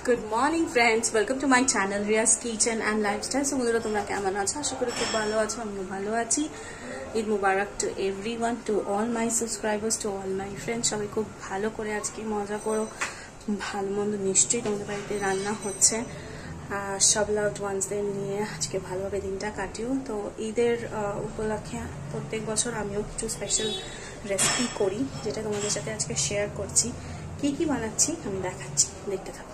Good morning friends, welcome to my channel Riya's kitchen and lifestyle. So বন্ধুরা, তোমরা কেমন আছো? আশা করি খুব ভালো আছো, আমিও ভালো আছি। Eid Mubarak to everyone, to all my subscribers, to all my friends. সবাই খুব ভালো করে আজকে মজা করো, ভালো মন্দ নিশ্চয়ই তোমাদের বাড়িতে রান্না হচ্ছে। সব লাভড ওয়ান্সদের নিয়ে আজকে ভালোভাবে দিনটা কাটিও। তো ঈদের উপলক্ষে প্রত্যেক বছর আমিও কিছু স্পেশাল রেসিপি করি, যেটা তোমাদের সাথে আজকে শেয়ার করছি। কি কি বানাচ্ছি আমি দেখাচ্ছি, দেখতে থাকো।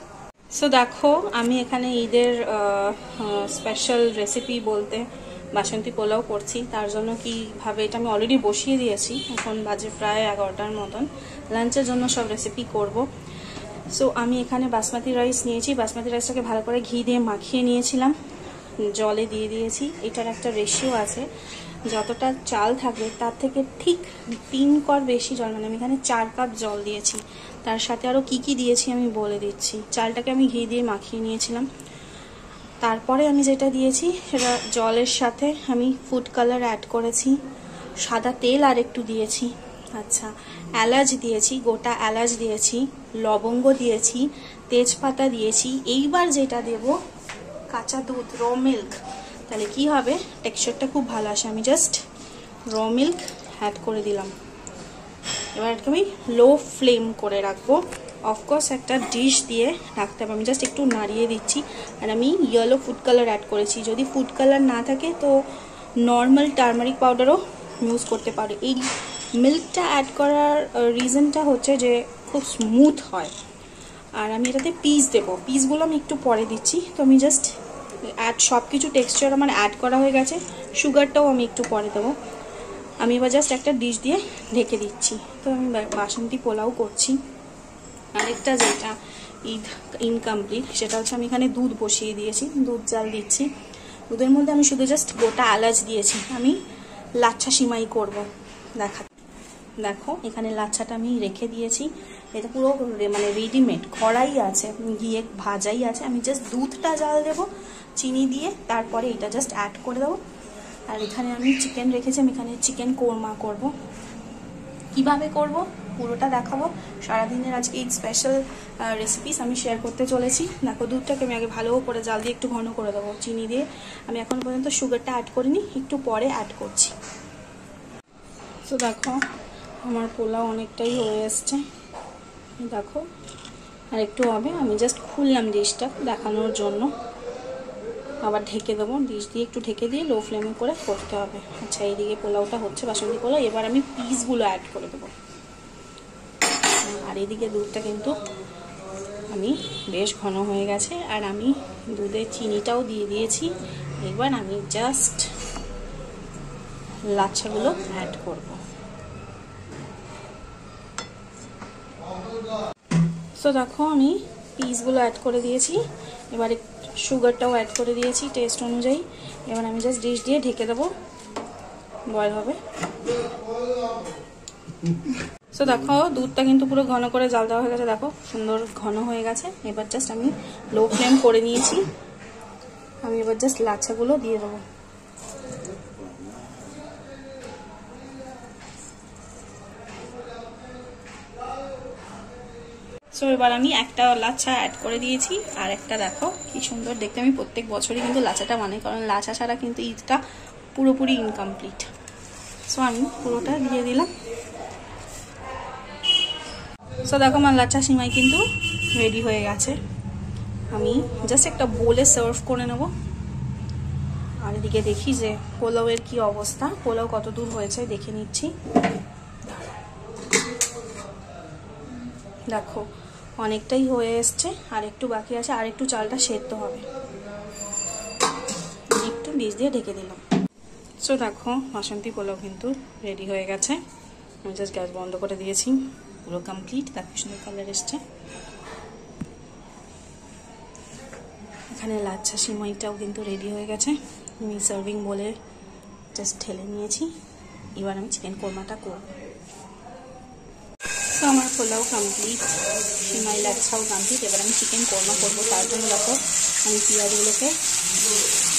সো দেখো, আমি এখানে ঈদের স্পেশাল রেসিপি বলতে বাসন্তী পোলাও করছি। তার জন্য কিভাবে, এটা আমি অলরেডি বসিয়ে দিয়েছি, এখন বাজে প্রায় 11টার মতন। লাঞ্চের জন্য সব রেসিপি করব। সো আমি এখানে বাসমতি রাইস নিয়েছি। বাসমতি রাইসটাকে ভালো করে ঘি দিয়ে মাখিয়ে নিয়েছিলাম, জলে দিয়ে দিয়েছি। এটার একটা রেশিও আছে, যতটা চাল থাকবে তার থেকে ঠিক 3 কর বেশি জল, মানে আমি এখানে 4 কাপ জল দিয়েছি। তার সাথে আরও কি কি দিয়েছি আমি বলে দিচ্ছি। চালটাকে আমি ঘি দিয়ে মাখিয়ে নিয়েছিলাম। তারপরে আমি যেটা দিয়েছি সেটা জলের সাথে আমি ফুড কালার অ্যাড করেছি, সাদা তেল আর একটু দিয়েছি, আচ্ছা এলাচ দিয়েছি, গোটা এলাচ দিয়েছি, লবঙ্গ দিয়েছি, তেজপাতা দিয়েছি। এইবার যেটা দেব কাঁচা দুধ, র মিল্ক। তাহলে কি হবে, টেক্সচারটা খুব ভালো আসে। আমি জাস্ট র মিল্ক অ্যাড করে দিলাম। এবার আমি লো ফ্লেম করে রাখবো। অফকোর্স একটা ডিশ দিয়ে রাখতে হবে। আমি জাস্ট একটু নাড়িয়ে দিচ্ছি। আর আমি ইয়েলো ফুড কালার অ্যাড করেছি। যদি ফুড কালার না থাকে তো নর্মাল টার্মারিক পাউডারও ইউজ করতে পারো। এই মিল্কটা অ্যাড করার রিজনটা হচ্ছে যে খুব স্মুথ হয়। আর আমি এটাতে পিস দেবো, পিসগুলো আমি একটু পরে দিচ্ছি। তো আমি জাস্ট সব কিছু টেক্সচার আমার অ্যাড করা হয়ে গেছে। সুগারটাও আমি একটু পরে দেবো। আমি এবার জাস্ট একটা ডিশ দিয়ে ঢেকে দিচ্ছি। তো আমি বাসন্তী পোলাও করছি। আরেকটা যেটা ঈদ ইনকমপ্লিট, সেটা হচ্ছে আমি এখানে দুধ বসিয়ে দিয়েছি, দুধ জাল দিচ্ছি। দুধের মধ্যে আমি শুধু জাস্ট গোটা এলাচ দিয়েছি। আমি লাচ্ছা সিমাই করব। দেখো এখানে লাচ্ছাটা আমি রেখে দিয়েছি। এটা পুরো মানে রেডিমেড কড়াই আছে, ঘিয়ে ভাজাই আছে। আমি জাস্ট দুধটা জাল দেবো চিনি দিয়ে, তারপরে এটা জাস্ট অ্যাড করে দেবো। আর এখানে আমি চিকেন রেখেছি, আমি এখানে চিকেন কোরমা করব। কিভাবে করব পুরোটা দেখাবো। সারাদিনের আজকে এই স্পেশাল রেসিপিস আমি শেয়ার করতে চলেছি। দেখো দুধটাকে আমি আগে ভালো করে জাল দিয়ে একটু ঘন করে দেবো চিনি দিয়ে। আমি এখন পর্যন্ত সুগারটা অ্যাড করিনি, একটু পরে অ্যাড করছি। তো দেখো আমার পোলাও অনেকটাই হয়ে এসছে, দেখো আর একটু হবে। আমি জাস্ট খুললাম ডিশটা দেখানোর জন্য, আবার ঢেকে দেবো। ডিশ দিয়ে একটু ঢেকে দিয়ে লো ফ্লেমে করে করতে হবে। আচ্ছা, এইদিকে পোলাওটা হচ্ছে, বাসন্তী পোলাও। এবার আমি পিসগুলো অ্যাড করে দেবো। আর এইদিকে দুধটা কিন্তু আমি বেশ ঘন হয়ে গেছে, আর আমি দুধে চিনিটাও দিয়ে দিয়েছি। এবার আমি জাস্ট লাচ্ছাগুলো অ্যাড করব। তো দেখো আমি পিসগুলো অ্যাড করে দিয়েছি। এবার সুগারটাও অ্যাড করে দিয়েছি টেস্ট অনুযায়ী। এবার আমি জাস্ট ডিশ দিয়ে ঢেকে দেবো, বয়েল হবে। তো দেখো দুধটা কিন্তু পুরো ঘন করে জাল দেওয়া হয়ে গেছে, দেখো সুন্দর ঘন হয়ে গেছে। এবার জাস্ট আমি লো ফ্লেম করে নিয়েছি। আমি এবার জাস্ট লাচ্ছাগুলো দিয়ে দেবো। সো এবার আমি একটা লাচ্ছা অ্যাড করে দিয়েছি। আর একটা দেখো কি সুন্দর দেখতে। আমি প্রত্যেক বছরই কিন্তু লাচ্ছাটা বানাই, কারণ লাচ্ছা ছাড়া কিন্তু ঈদটা পুরোপুরি ইনকমপ্লিট। সো আমি পুরোটা দিয়ে দিলাম। সো দেখো আমার লাচ্ছা সিমাই কিন্তু রেডি হয়ে গেছে। আমি জাস্ট একটা বোলে সার্ভ করে নেব। আর এদিকে দেখি যে পোলাওয়ের কি অবস্থা, পোলাও কত দূর হয়েছে দেখে নিচ্ছি। দেখো অনেকটাই হয়ে এসছে, আর একটু বাকি আছে, আর একটু চালটা সেদ্ধ হবে। একটু ডিশ দিয়ে ঢেকে দিলাম। সো দেখো বাসন্তী পোলাও কিন্তু রেডি হয়ে গেছে। আমি জাস্ট গ্যাস বন্ধ করে দিয়েছি, পুরো কমপ্লিট। দেখো সুন্দর কালার এসছে। এখানে লাচ্ছা সিমাইটাও কিন্তু রেডি হয়ে গেছে। আমি সার্ভিং বলে জাস্ট ঢেলে নিয়েছি। এবার আমি চিকেন কোরমাটা করব। তো আমার পোলাও কমপ্লিট, সিমাই লাচ্ছাও কমপ্লিট। এবার আমি চিকেন কোরমা করবো। তার জন্য দেখো আমি পেঁয়াজগুলোকে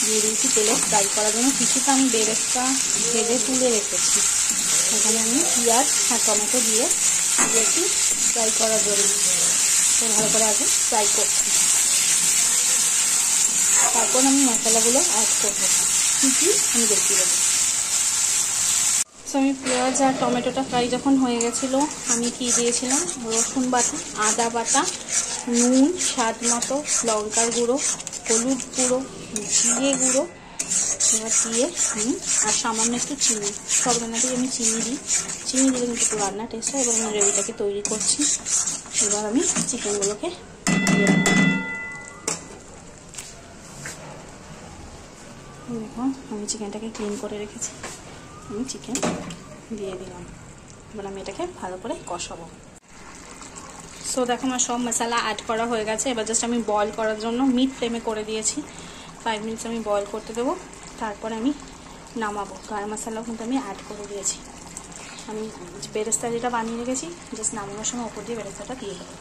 দিয়ে দিয়েছি তেলে ফ্রাই করার জন্য। কিছুটা আমি বেরেস্তা ভেজে তুলে রেখেছি। এখানে আমি পেঁয়াজ আর টমেটো দিয়ে দিয়েছি ফ্রাই করার জন্য। তো ভালো করে আগে ফ্রাই করছি। তারপর আমি মশলাগুলো অ্যাড করবো, কী আমি দেখিয়ে দেবো। সো আমি পেঁয়াজ আর টমেটোটা ফ্রাই যখন হয়ে গেছিলো, আমি কি দিয়েছিলাম, রসুন বাটা, আদা বাটা, নুন স্বাদ মতো, লঙ্কার গুঁড়ো, হলুদ গুঁড়ো, জিরে গুঁড়ো, এবার দিয়ে আমি আর সামান্য একটু চিনি, সব রান্নাতেই আমি চিনি দিই, চিনি দিলে কিন্তু একটু রান্না টেস্ট হয়। এবার আমি গ্রেভিটাকে তৈরি করছি। এবার আমি চিকেনগুলোকে দিয়ে দেবো। দেখুন আমি চিকেনটাকে ক্লিন করে রেখেছি, আমি চিকেন দিয়ে দিলাম। এবার আমি এটাকে ভালো করে কষাবো। সো দেখো আমার সব মশলা অ্যাড করা হয়ে গেছে। এবার জাস্ট আমি বয়েল করার জন্য মিড ফ্লেমে করে দিয়েছি, 5 মিনিটস আমি বয়েল করতে দেবো, তারপরে আমি নামাবো। গরম মশলাও কিন্তু আমি অ্যাড করে দিয়েছি। আমি বেরেস্তা যেটা বানিয়ে রেখেছি, জাস্ট নামানোর সময় ওপর দিয়ে বেরেস্তাটা দিয়ে দেবো।